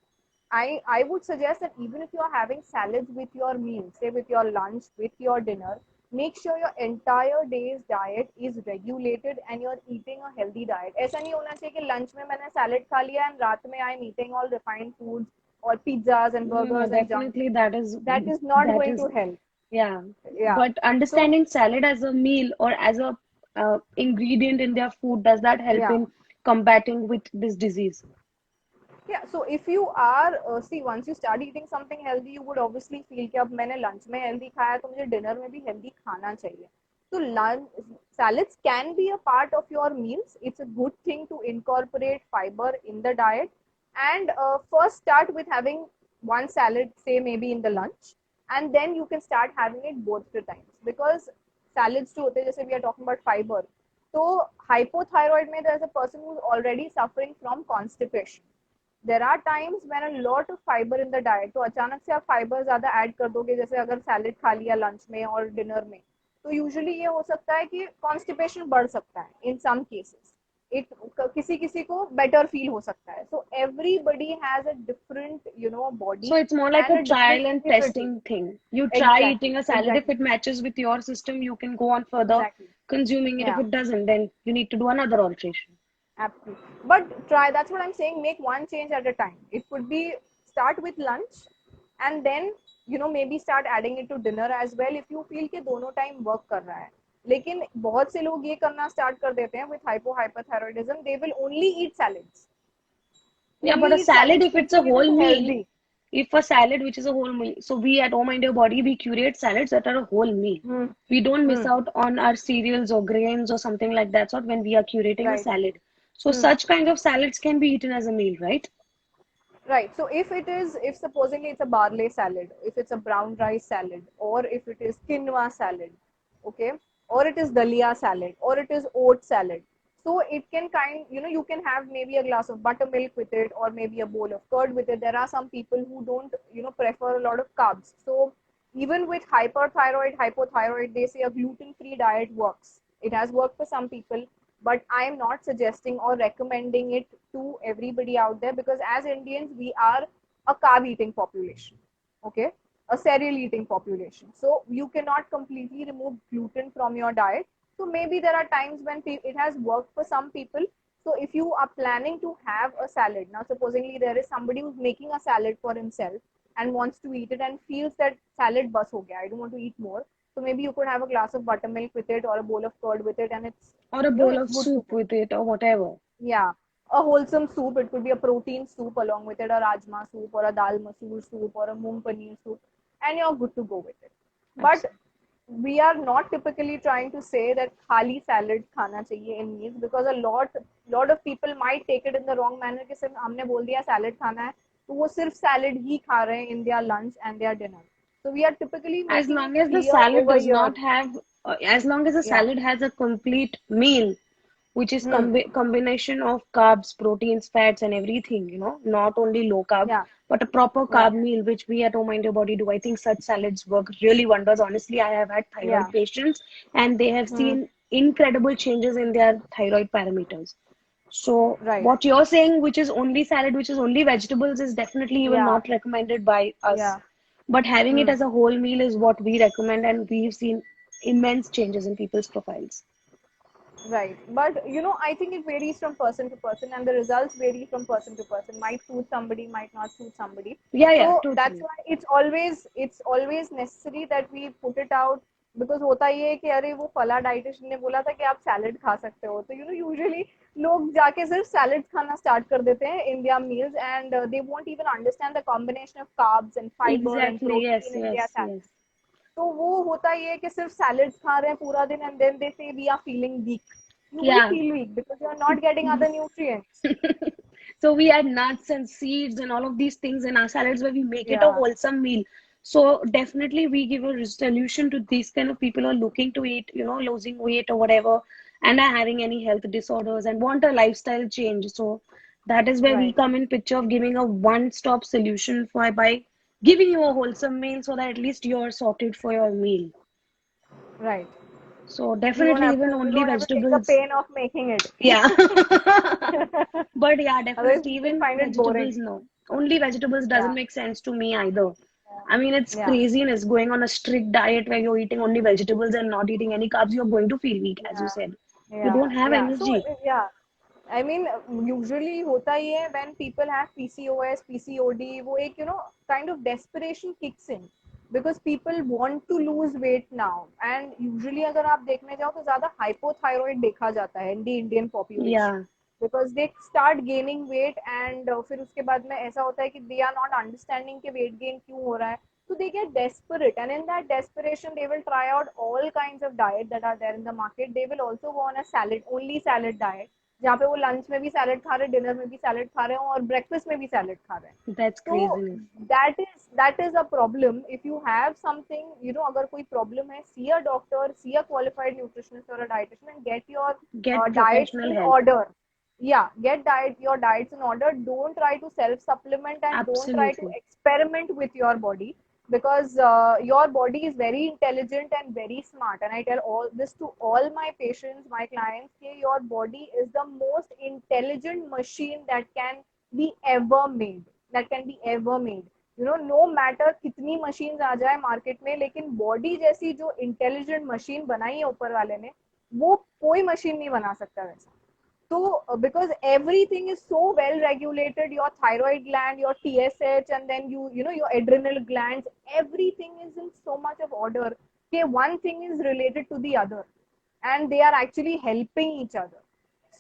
[SPEAKER 2] I would suggest that even if you are having salads with your meal, say with your lunch, with your dinner, make sure your entire day's diet is regulated and you're eating a healthy diet. ऐसा नहीं होना चाहिए कि lunch में मैंने salad खा लिया and रात में I'm eating all refined foods or pizzas and
[SPEAKER 1] Yeah,
[SPEAKER 2] burgers and junk.
[SPEAKER 1] definitely that is
[SPEAKER 2] That is not
[SPEAKER 1] that
[SPEAKER 2] going
[SPEAKER 1] is
[SPEAKER 2] to help.
[SPEAKER 1] yeah.
[SPEAKER 2] Yeah.
[SPEAKER 1] But
[SPEAKER 2] So
[SPEAKER 1] understanding salad as a meal or as a ingredient in their food, does that help
[SPEAKER 2] yeah.
[SPEAKER 1] in combating with this disease?
[SPEAKER 2] Yeah, so if you are see, once you start eating something healthy, you would obviously feel कि अब मैंने lunch में healthy खाया तो मुझे dinner में भी healthy खाना चाहिए. So lunch salads can be a part of your meals. It's a good thing to incorporate fiber in the diet, and first start with having one salad, say maybe in the lunch, and then you can start having it both the times, because salads जो होते हैं, जैसे we are talking about fiber, तो hypothyroid में there is a person who is already suffering from constipation. There are times when a lot of fibre in the diet, तो अचानक से आप फाइबर ज्यादा ऐड कर दोगे, जैसे अगर सैलेड खा लिया लंच में और डिनर में, तो यूजुअली ये हो सकता है कि कॉन्स्टिपेशन बढ़ सकता है इन सम केसेस. इट किसी किसी को बेटर फील हो सकता है. So everybody has a different
[SPEAKER 1] So
[SPEAKER 2] body
[SPEAKER 1] it's more like
[SPEAKER 2] and
[SPEAKER 1] a
[SPEAKER 2] a different
[SPEAKER 1] trial and
[SPEAKER 2] immunity.
[SPEAKER 1] testing thing. You try eating
[SPEAKER 2] Exactly,
[SPEAKER 1] a salad. If
[SPEAKER 2] exactly,
[SPEAKER 1] it matches with your system, you can go on further
[SPEAKER 2] exactly.
[SPEAKER 1] consuming it. If
[SPEAKER 2] Yeah.
[SPEAKER 1] it doesn't, then you need to do another alteration.
[SPEAKER 2] Absolutely. But try, that's what I'm saying. Make one change at a time. It could be start with lunch and then, maybe start adding it to dinner as well if you feel कि दोनों time work कर रहा है. लेकिन बहुत से लोग ये करना स्टार्ट कर देते हैं with hypothyroidism, they will only eat salads,
[SPEAKER 1] Yeah, but
[SPEAKER 2] only
[SPEAKER 1] a
[SPEAKER 2] eat
[SPEAKER 1] salad,
[SPEAKER 2] salads
[SPEAKER 1] if it's a
[SPEAKER 2] thinking it
[SPEAKER 1] whole
[SPEAKER 2] is
[SPEAKER 1] meal,
[SPEAKER 2] healthy.
[SPEAKER 1] if a salad which is a whole meal, so we at Oh Mind Your Body, we curate salads that are a whole meal.
[SPEAKER 2] Hmm.
[SPEAKER 1] We don't miss
[SPEAKER 2] Hmm.
[SPEAKER 1] out on our cereals or grains or something like that sort when we are curating a
[SPEAKER 2] Right.
[SPEAKER 1] salad. So
[SPEAKER 2] Hmm.
[SPEAKER 1] such kind of salads can be eaten as a meal, right?
[SPEAKER 2] Right. So if supposingly it's a barley salad, if it's a brown rice salad, or if it is quinoa salad, okay, or it is dalia salad, or it is oat salad. So it can you can have maybe a glass of buttermilk with it, or maybe a bowl of curd with it. There are some people who don't, prefer a lot of carbs. So even with hypothyroid, they say a gluten-free diet works. It has worked for some people, but I am not suggesting or recommending it to everybody out there, because as Indians, we are a carb eating population, okay, a cereal eating population. So you cannot completely remove gluten from your diet. So maybe there are times when it has worked for some people. So if you are planning to have a salad, now supposingly there is somebody who's making a salad for himself and wants to eat it and feels that salad bus ho gaya, I don't want to eat more. So maybe you could have a glass of buttermilk with it or a bowl of curd with it, and
[SPEAKER 1] Or a bowl
[SPEAKER 2] it's
[SPEAKER 1] of
[SPEAKER 2] good to
[SPEAKER 1] soup
[SPEAKER 2] go.
[SPEAKER 1] with it or whatever.
[SPEAKER 2] Yeah, a wholesome soup. It could be a protein soup along with it, a rajma soup or a dal masoor soup or a moong paneer soup, and you're good to go with it. But
[SPEAKER 1] Absolutely.
[SPEAKER 2] we are not typically trying to say that khali salad khana chahiye in meals, because a lot of people might take it in the wrong manner कि सिर्फ हमने बोल दिया salad खाना है तो वो सिर्फ salad ही खा रहे हैं in their lunch and their dinner. So we are typically
[SPEAKER 1] As
[SPEAKER 2] making
[SPEAKER 1] long
[SPEAKER 2] it
[SPEAKER 1] as the
[SPEAKER 2] clear
[SPEAKER 1] salad
[SPEAKER 2] over
[SPEAKER 1] does
[SPEAKER 2] here.
[SPEAKER 1] not have, as long as the
[SPEAKER 2] Yeah.
[SPEAKER 1] salad has a complete meal, which is
[SPEAKER 2] Hmm.
[SPEAKER 1] combination of carbs, proteins, fats, and everything, not only low carb,
[SPEAKER 2] Yeah.
[SPEAKER 1] but a proper
[SPEAKER 2] Yeah.
[SPEAKER 1] carb meal, which we at Oh Mind Your Body do. I think such salads work really wonders. Honestly, I have had thyroid
[SPEAKER 2] Yeah.
[SPEAKER 1] patients, and they have
[SPEAKER 2] Hmm.
[SPEAKER 1] seen incredible changes in their thyroid parameters. So
[SPEAKER 2] Right.
[SPEAKER 1] what you're saying, which is only salad, which is only vegetables, is definitely even
[SPEAKER 2] Yeah.
[SPEAKER 1] not recommended by us.
[SPEAKER 2] Yeah.
[SPEAKER 1] But having it
[SPEAKER 2] Hmm.
[SPEAKER 1] as a whole meal is what we recommend, and we've seen immense changes in people's profiles.
[SPEAKER 2] Right. But I think it varies from person to person, and the results vary from person to person. Might suit somebody, might not suit somebody.
[SPEAKER 1] Yeah, yeah,
[SPEAKER 2] So that's
[SPEAKER 1] totally.
[SPEAKER 2] why it's always necessary that we put it out, because होता ये है कि अरे वो फला dietitian ने बोला था कि आप सैलेड खा सकते हो, तो यूजुअली लोग जाके सिर्फ सैलेड खाना स्टार्ट कर देते हैं in their meals, and they won't even understand the combination of carbs and fiber and
[SPEAKER 1] Exactly. Yes,
[SPEAKER 2] protein in their
[SPEAKER 1] yes,
[SPEAKER 2] salad.
[SPEAKER 1] yes.
[SPEAKER 2] तो वो होता ये है कि सिर्फ सैलेड्स खा रहे हैं पूरा दिन, and then they say we are feeling weak. You will
[SPEAKER 1] Yeah.
[SPEAKER 2] feel weak because you are not getting other nutrients.
[SPEAKER 1] So we add nuts and seeds and all of these things in our salads where we make it a
[SPEAKER 2] Yeah.
[SPEAKER 1] wholesome meal. So definitely we give a solution to these kind of people who are looking to eat, losing weight or whatever, and are having any health disorders and want a lifestyle change. So that is where we
[SPEAKER 2] Right.
[SPEAKER 1] come in picture of giving a one-stop solution for by giving you a wholesome meal so that at least you're sorted for your meal.
[SPEAKER 2] Right.
[SPEAKER 1] So
[SPEAKER 2] You don't
[SPEAKER 1] definitely
[SPEAKER 2] have
[SPEAKER 1] even
[SPEAKER 2] to you
[SPEAKER 1] only
[SPEAKER 2] don't have to take the
[SPEAKER 1] vegetables.
[SPEAKER 2] pain of making it.
[SPEAKER 1] Yeah. But yeah,
[SPEAKER 2] Otherwise
[SPEAKER 1] definitely
[SPEAKER 2] people
[SPEAKER 1] even
[SPEAKER 2] find it
[SPEAKER 1] vegetables,
[SPEAKER 2] boring.
[SPEAKER 1] no. Only vegetables
[SPEAKER 2] Yeah.
[SPEAKER 1] doesn't make sense to me either. I mean, it's
[SPEAKER 2] Yeah.
[SPEAKER 1] craziness going on a strict diet where you're eating only vegetables and not eating any carbs. You're going to feel weak, as you
[SPEAKER 2] Yeah.
[SPEAKER 1] said. You
[SPEAKER 2] Yeah.
[SPEAKER 1] don't have
[SPEAKER 2] Yeah. So
[SPEAKER 1] energy.
[SPEAKER 2] yeah. I mean, usually होता ये है when people have PCOS, PCOD, वो एक kind of desperation kicks in, because people want to lose weight now, and usually अगर आप देखने जाओ तो ज़्यादा hypothyroid देखा जाता है in the Indian population,
[SPEAKER 1] Yeah,
[SPEAKER 2] because they start gaining weight, and फिर उसके बाद में ऐसा होता है कि they are not understanding कि weight gain क्यों हो रहा है. So they get desperate, and in that desperation they will try out all kinds of diet that are there in the market. They will also go on a only salad diet, जहाँ पे वो lunch में भी salad खा रहे हैं, dinner में भी सैलेड खा रहे हैं, और ब्रेकफास्ट में भी सैलेड खा रहे हैं.
[SPEAKER 1] that's
[SPEAKER 2] तो
[SPEAKER 1] craziness.
[SPEAKER 2] that is a problem. If you have something, अगर कोई problem है, see a doctor, see a qualified nutritionist or a dietitian, and get your
[SPEAKER 1] Get
[SPEAKER 2] diets
[SPEAKER 1] professional
[SPEAKER 2] in
[SPEAKER 1] help.
[SPEAKER 2] order. Yeah, get your diets in order. Don't try to self supplement, and don't try to
[SPEAKER 1] Absolutely.
[SPEAKER 2] experiment with your body, because your body is very intelligent and very smart, and I tell all this to all my patients, my clients, that your body is the most intelligent machine that can be ever made. No matter कितनी machines आ जाए market में, लेकिन body जैसी जो intelligent machine बनाई है ऊपर वाले ने, वो कोई machine नहीं बना सकता वैसा. So, because everything is so well regulated, your thyroid gland, your TSH, and then your adrenal glands, everything is in so much of order. Okay, one thing is related to the other. and they are actually helping each other.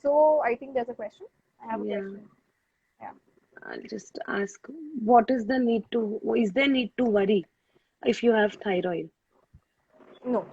[SPEAKER 2] So I think there's a question. I have a
[SPEAKER 1] Yeah.
[SPEAKER 2] question. Yeah.
[SPEAKER 1] I'll just ask, what is the need to, is there need to worry if you have thyroid?
[SPEAKER 2] No.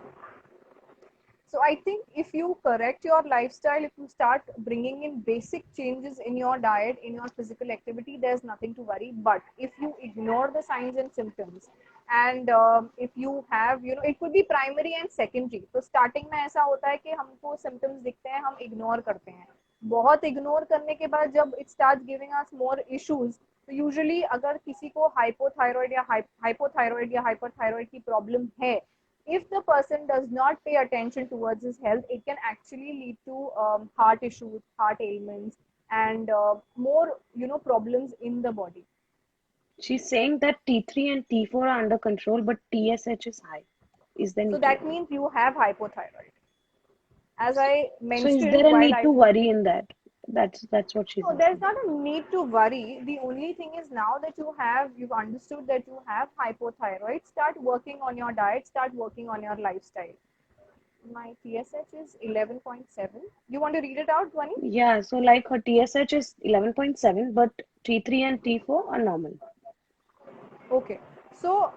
[SPEAKER 2] So I think if you correct your lifestyle, if you start bringing in basic changes in your diet, in your physical activity, there's nothing to worry. But if you ignore the signs and symptoms, and if you have, it could be primary and secondary. तो starting में ऐसा होता है कि हमको symptoms दिखते हैं, हम ignore करते हैं. बहुत ignore करने के बाद जब it starts giving us more issues, तो usually अगर किसी को hypothyroid या hypothyroid या hyperthyroid की problem है, if the person does not pay attention towards his health, it can actually lead to heart issues, heart ailments, and more, problems in the body.
[SPEAKER 1] She's saying that T3 and T4 are under control, but TSH is high. Is there
[SPEAKER 2] So
[SPEAKER 1] need to
[SPEAKER 2] that
[SPEAKER 1] worry?
[SPEAKER 2] means you have hypothyroid. As I
[SPEAKER 1] So is
[SPEAKER 2] mentioned
[SPEAKER 1] there a
[SPEAKER 2] while
[SPEAKER 1] need
[SPEAKER 2] I
[SPEAKER 1] to
[SPEAKER 2] was
[SPEAKER 1] worry in that? That's what she's
[SPEAKER 2] no, there's
[SPEAKER 1] asking.
[SPEAKER 2] not a need to worry. The only thing is now that you've understood that you have hypothyroid, start working on your diet, start working on your lifestyle. My TSH is 11.7. You want to read it out, Dhwani?
[SPEAKER 1] Yeah, so like her TSH is 11.7, but T3 and T4 are normal.
[SPEAKER 2] Okay. So,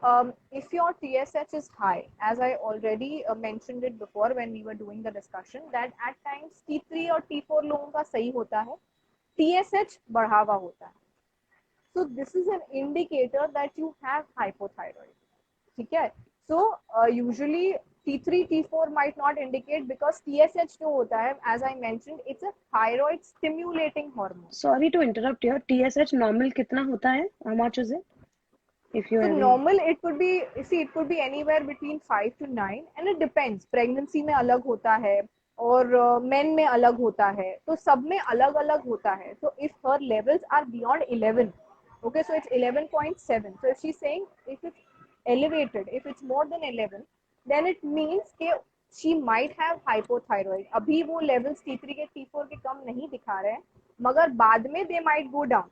[SPEAKER 2] if your TSH is high, as I already mentioned it before when we were doing the discussion, that at times T3 और T4 लोगों का सही होता है, TSH बढ़ा हुआ होता है. So, this is an indicator that you have hypothyroid. ठीक है? So, usually T3, T4 might not indicate because TSH जो होता है, as I mentioned, it's a thyroid stimulating hormone.
[SPEAKER 1] Sorry to interrupt here. TSH normal कितना होता है? How much is it? If you
[SPEAKER 2] So
[SPEAKER 1] have
[SPEAKER 2] normal it could be, see, it could be anywhere between 5 to 9, and it depends. Pregnancy में अलग होता है और men में अलग होता है, तो सब में अलग अलग होता है. So if her levels are beyond 11, okay, so it's 11.7. So if she's saying if it's elevated, if it's more than 11, then it means कि she might have hypothyroid. अभी वो levels T3 के T4 के कम नहीं दिखा रहे हैं, मगर बाद में they might go down.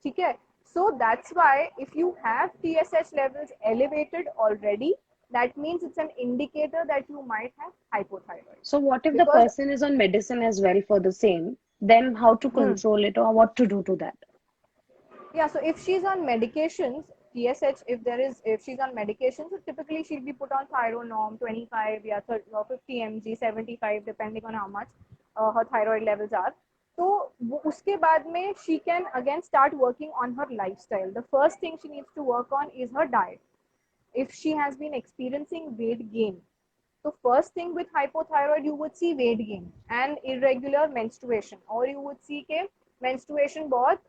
[SPEAKER 2] ठीक है? So that's why if you have TSH levels elevated already, that means it's an indicator that you might have hypothyroid.
[SPEAKER 1] So what if the
[SPEAKER 2] Because
[SPEAKER 1] person is on medicine as well for the same? Then how to control it or what to do to that?
[SPEAKER 2] yeah, so if she's on medications, TSH, if she's on medications, so typically she'll be put on thyronorm 25, yeah, 30 or 50 mg, 75, depending on how much her thyroid levels are. तो उसके बाद में she can again start working on her lifestyle. The first thing she needs to work on is her diet. If she has been experiencing weight gain, so first thing with hypothyroid you would see weight gain and irregular menstruation, or you would see के menstruation बहुत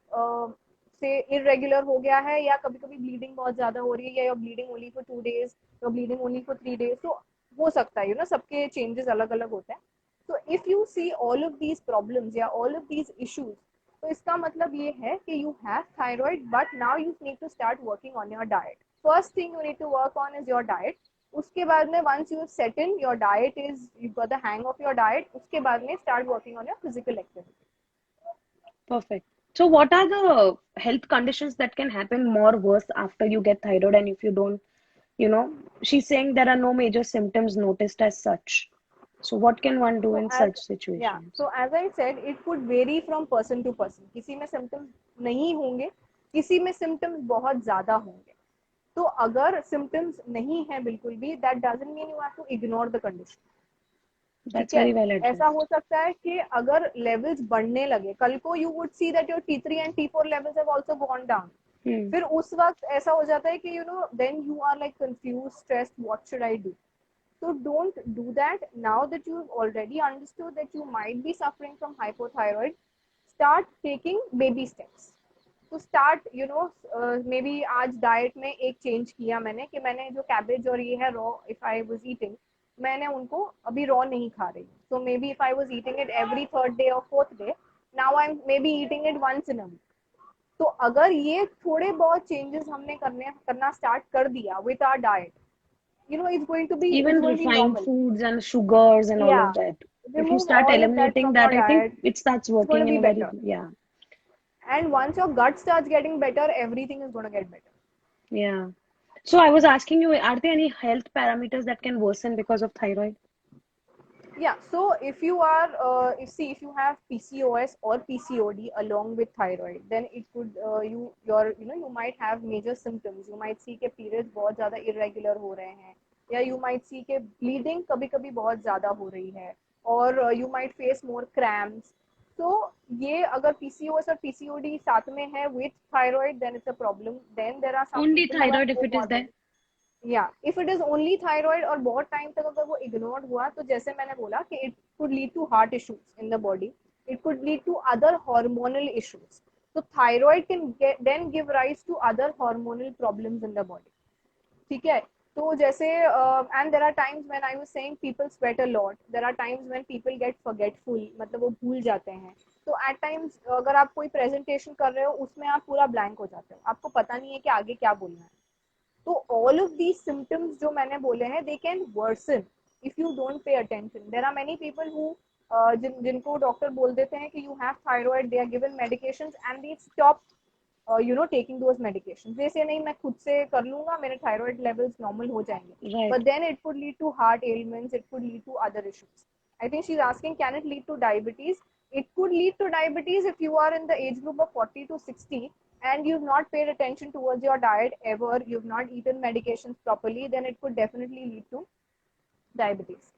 [SPEAKER 2] से irregular हो गया है, या कभी कभी bleeding बहुत ज़्यादा हो रही है, या you're bleeding only for 2 days, you're bleeding only for 3 days. So हो सकता है, सबके changes अलग अलग होते हैं. So if you see all of these problems या all of these issues, तो इसका मतलब ये है कि you have thyroid, but now you need to start working on your diet. First thing you need to work on is your diet. उसके बाद में once you set in your diet, is you've got the hang of your diet, उसके बाद में start working on your physical activity.
[SPEAKER 1] Perfect. So what are the health conditions that can happen more worse after you get thyroid and if you don't, she's saying there are no major symptoms noticed as such. So what can one do
[SPEAKER 2] So
[SPEAKER 1] in
[SPEAKER 2] as
[SPEAKER 1] such situations?
[SPEAKER 2] so as I said, it could vary from person to person. किसी में symptoms नहीं होंगे, किसी में symptoms बहुत ज़्यादा होंगे. तो अगर symptoms नहीं है बिल्कुल भी, that doesn't mean you have to ignore the condition.
[SPEAKER 1] That's
[SPEAKER 2] ठीक है?
[SPEAKER 1] very well
[SPEAKER 2] ऐसा हो
[SPEAKER 1] addressed.
[SPEAKER 2] सकता है कि अगर levels बढ़ने लगे, कल को you would see that your T3 and T4 levels have also gone down. फिर उस वक्त ऐसा हो जाता है कि then you are like confused, stressed, what should I do? So don't do that. Now that you've already understood that you might be suffering from hypothyroid, start taking baby steps. To start, maybe आज diet में एक change किया मैंने कि मैंने जो cabbage और ये है raw, if I was eating, मैंने उनको अभी raw नहीं खा रही. So maybe if I was eating it every third day or fourth day, now I'm maybe eating it once in a week. तो अगर ये थोड़े बहुत changes हमने करना start कर दिया with our diet, it's
[SPEAKER 1] Even
[SPEAKER 2] going to be
[SPEAKER 1] refined
[SPEAKER 2] normal.
[SPEAKER 1] foods and sugars and all of
[SPEAKER 2] Yeah,
[SPEAKER 1] that. If you
[SPEAKER 2] remove
[SPEAKER 1] start
[SPEAKER 2] all of that
[SPEAKER 1] eliminating
[SPEAKER 2] from your
[SPEAKER 1] that, I think
[SPEAKER 2] diet.
[SPEAKER 1] it starts
[SPEAKER 2] It's going to
[SPEAKER 1] working in
[SPEAKER 2] be
[SPEAKER 1] a very,
[SPEAKER 2] better.
[SPEAKER 1] yeah,
[SPEAKER 2] And once your gut starts getting better, everything is going to get better.
[SPEAKER 1] yeah. So I was asking you, are there any health parameters that can worsen because of thyroid?
[SPEAKER 2] Yeah, so if you are, if you have PCOS or PCOD along with thyroid, then it could you might have major symptoms. You might see के periods बहुत ज़्यादा irregular हो रहे हैं, या you might see के bleeding कभी-कभी बहुत ज़्यादा हो रही है, और you might face more cramps. So ये अगर PCOS और PCOD साथ में है with thyroid, then it's a problem. Then there are some
[SPEAKER 1] Only
[SPEAKER 2] people who have
[SPEAKER 1] thyroid if it is there.
[SPEAKER 2] comorbid. या if it is only thyroid और बहुत time तक अगर वो इग्नोर हुआ, तो जैसे मैंने बोला कि it could lead to heart issues in the body, it could lead to other hormonal issues. तो thyroid can then give rise to other hormonal problems in the body. ठीक है. तो जैसे and there are times when I was saying people sweat a lot, there are times when people get forgetful, मतलब वो भूल जाते हैं. तो एट टाइम्स अगर आप कोई प्रेजेंटेशन कर रहे हो उसमें आप पूरा ब्लैंक हो जाते हो, आपको पता नहीं है कि आगे क्या बोलना है. तो ऑल ऑफ दीज सिम्टम्स जो मैंने बोले हैं, they can worsen if you don't pay attention. There are many people who जिनको डॉक्टर बोल देते हैं कि you have thyroid, they are given medications and they stop taking those medications. they say नहीं, मैं खुद से कर लूंगा, मेरे थायराइड लेवल्स नॉर्मल हो जाएंगे.
[SPEAKER 1] Right.
[SPEAKER 2] But then it could lead to heart ailments, it could lead to other issues. I think she's asking, can it lead to diabetes? It could lead to diabetes if you are in the age group of 40 to 60 and you've not paid attention towards your diet ever, you've not eaten medications properly, then it could definitely lead to diabetes.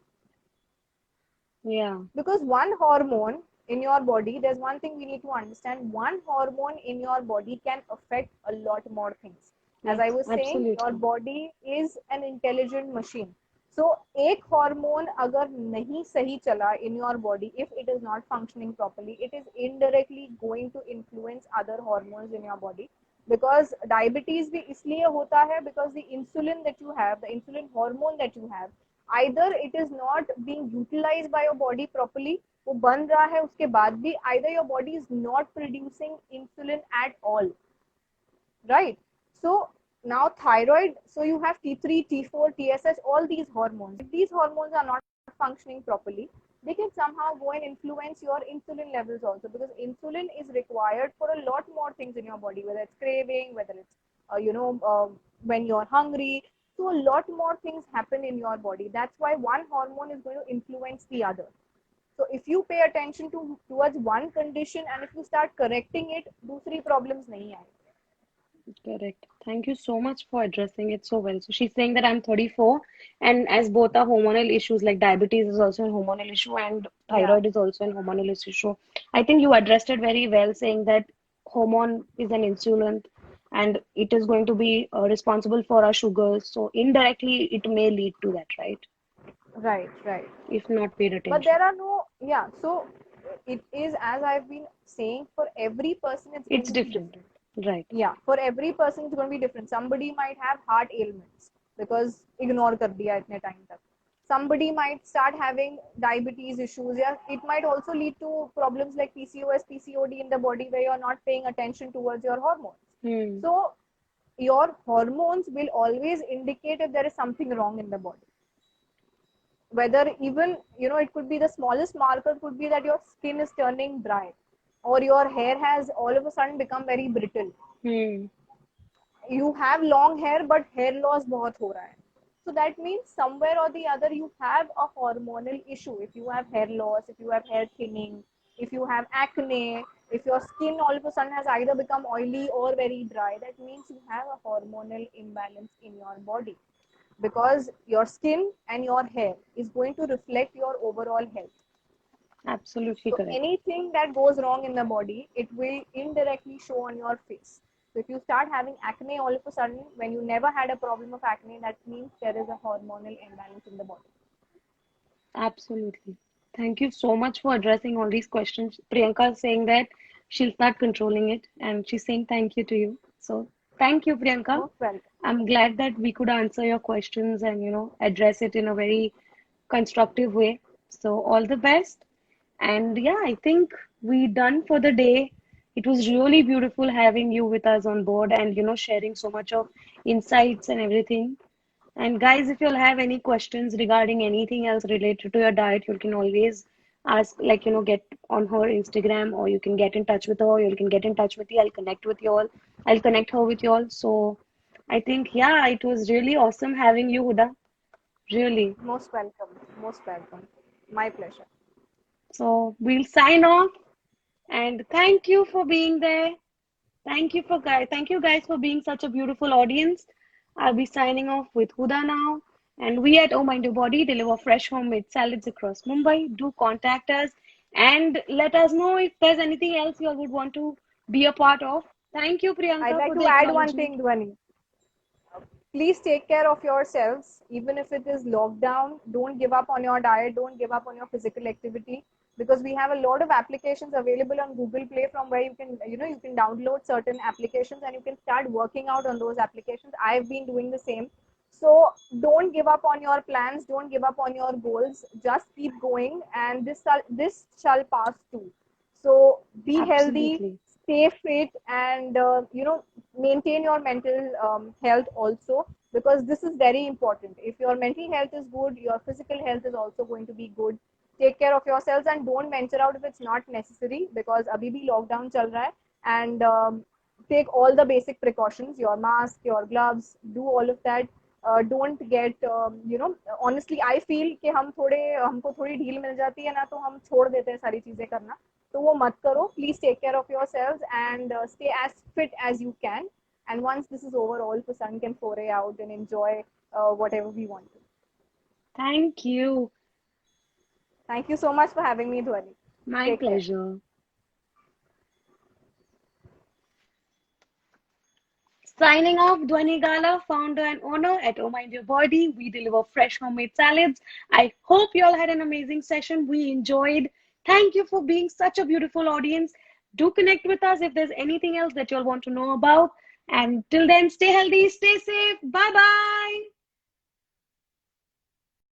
[SPEAKER 1] Yeah.
[SPEAKER 2] Because one hormone in your body, there's one thing we need to understand, one hormone in your body can affect a lot more things. As
[SPEAKER 1] Yes,
[SPEAKER 2] I was saying, your
[SPEAKER 1] absolutely.
[SPEAKER 2] body is an intelligent machine. So एक hormone अगर नहीं सही चला in your body, if it is not functioning properly, it is indirectly going to influence other hormones in your body. Because diabetes भी इसलिए होता है because the insulin that you have, the insulin hormone that you have, either it is not being utilized by your body properly, वो बन रहा है उसके बाद भी, either your body is not producing insulin at all, right? So now thyroid, so you have T3, T4, TSH, all these hormones. If these hormones are not functioning properly, they can somehow go and influence your insulin levels also, because insulin is required for a lot more things in your body, whether it's craving, whether it's when you're hungry. So a lot more things happen in your body. That's why one hormone is going to influence the other. So if you pay attention towards one condition and if you start correcting it, दूसरी problems नहीं आएगी.
[SPEAKER 1] Correct. Thank you so much for addressing it so well. So she's saying that I'm 34, and as both are hormonal issues, like diabetes is also a hormonal issue, and
[SPEAKER 2] Yeah.
[SPEAKER 1] thyroid is also a hormonal issue. So I think you addressed it very well, saying that hormone is an insulin, and it is going to be responsible for our sugars. So indirectly, it may lead to that, right?
[SPEAKER 2] Right, right.
[SPEAKER 1] If not paid
[SPEAKER 2] But
[SPEAKER 1] attention.
[SPEAKER 2] there are no, yeah, so it is, as I've been saying, for every person it's going
[SPEAKER 1] It's
[SPEAKER 2] to be
[SPEAKER 1] different.
[SPEAKER 2] different.
[SPEAKER 1] Right.
[SPEAKER 2] Yeah, for every person it's going to be different. Somebody might have heart ailments because ignore kar diya itne time tak. Somebody might start having diabetes issues. Yeah, it might also lead to problems like PCOS, PCOD in the body where you're not paying attention towards your hormones.
[SPEAKER 1] Hmm.
[SPEAKER 2] So your hormones will always indicate if there is something wrong in the body. Whether even, it could be the smallest marker, could be that your skin is turning dry or your hair has all of a sudden become very brittle.
[SPEAKER 1] Hmm.
[SPEAKER 2] You have long hair but hair loss बहुत हो रहा है. So that means somewhere or the other you have a hormonal issue. If you have hair loss, if you have hair thinning, if you have acne, if your skin all of a sudden has either become oily or very dry, that means you have a hormonal imbalance in your body, because your skin and your hair is going to reflect your overall health.
[SPEAKER 1] Absolutely
[SPEAKER 2] So
[SPEAKER 1] correct.
[SPEAKER 2] anything that goes wrong in the body, it will indirectly show on your face. So if you start having acne all of a sudden when you never had a problem of acne, that means there is a hormonal imbalance in the body.
[SPEAKER 1] Absolutely. Thank you so much for addressing all these questions. Priyanka is saying that she'll start controlling it, and she's saying thank you to you. So thank you, Priyanka.
[SPEAKER 2] Most welcome.
[SPEAKER 1] I'm glad that we could answer your questions and, address it in a very constructive way. So all the best. And yeah, I think we done for the day. It was really beautiful having you with us on board and, sharing so much of insights and everything. And guys, if you'll have any questions regarding anything else related to your diet, you can always ask, like, get on her Instagram, or you can get in touch with her, or you can get in touch with you. I'll connect with you all. I'll connect her with you all. So I think, yeah, it was really awesome having you, Huda. Really.
[SPEAKER 2] Most welcome. Most welcome. My pleasure.
[SPEAKER 1] So we'll sign off, and thank you for being there. Thank you guys for being such a beautiful audience. I'll be signing off with Huda now. And we at Oh Mind Your Body deliver fresh homemade salads across Mumbai. Do contact us and let us know if there's anything else you all would want to be a part of. Thank you,
[SPEAKER 2] I'd
[SPEAKER 1] Priyanka,
[SPEAKER 2] like
[SPEAKER 1] for
[SPEAKER 2] to
[SPEAKER 1] the
[SPEAKER 2] add one
[SPEAKER 1] acknowledgement.
[SPEAKER 2] thing, Dhwani. Please take care of yourselves, even if it is lockdown. Don't give up on your diet, don't give up on your physical activity, because we have a lot of applications available on Google Play from where you can, you can download certain applications and you can start working out on those applications. I've been doing the same. So don't give up on your plans, don't give up on your goals, just keep going, and this shall pass too. So be healthy,
[SPEAKER 1] Absolutely.
[SPEAKER 2] stay fit, and maintain your mental health also, because this is very important. If your mental health is good, your physical health is also going to be good. Take care of yourselves and don't venture out if it's not necessary, because abhi bhi lockdown chal raha hai. And take all the basic precautions, your mask, your gloves, do all of that. Don't get honestly I feel कि हमको थोड़ी ढील मिल जाती है ना, तो हम छोड़ देते हैं सारी चीजें करना. तो वो मत करो. Please take care of yourselves and stay as fit as you can. And once this is over, all of a sudden can foray out and enjoy whatever we want to.
[SPEAKER 1] Thank you.
[SPEAKER 2] Thank you so much for having me, Dhwani.
[SPEAKER 1] My
[SPEAKER 2] Take care.
[SPEAKER 1] pleasure. Signing off, Dwani Gala, founder and owner at Oh Mind Your Body. We deliver fresh homemade salads. I hope you all had an amazing session. We enjoyed. Thank you for being such a beautiful audience. Do connect with us if there's anything else that you all want to know about. And till then, stay healthy, stay safe. Bye bye.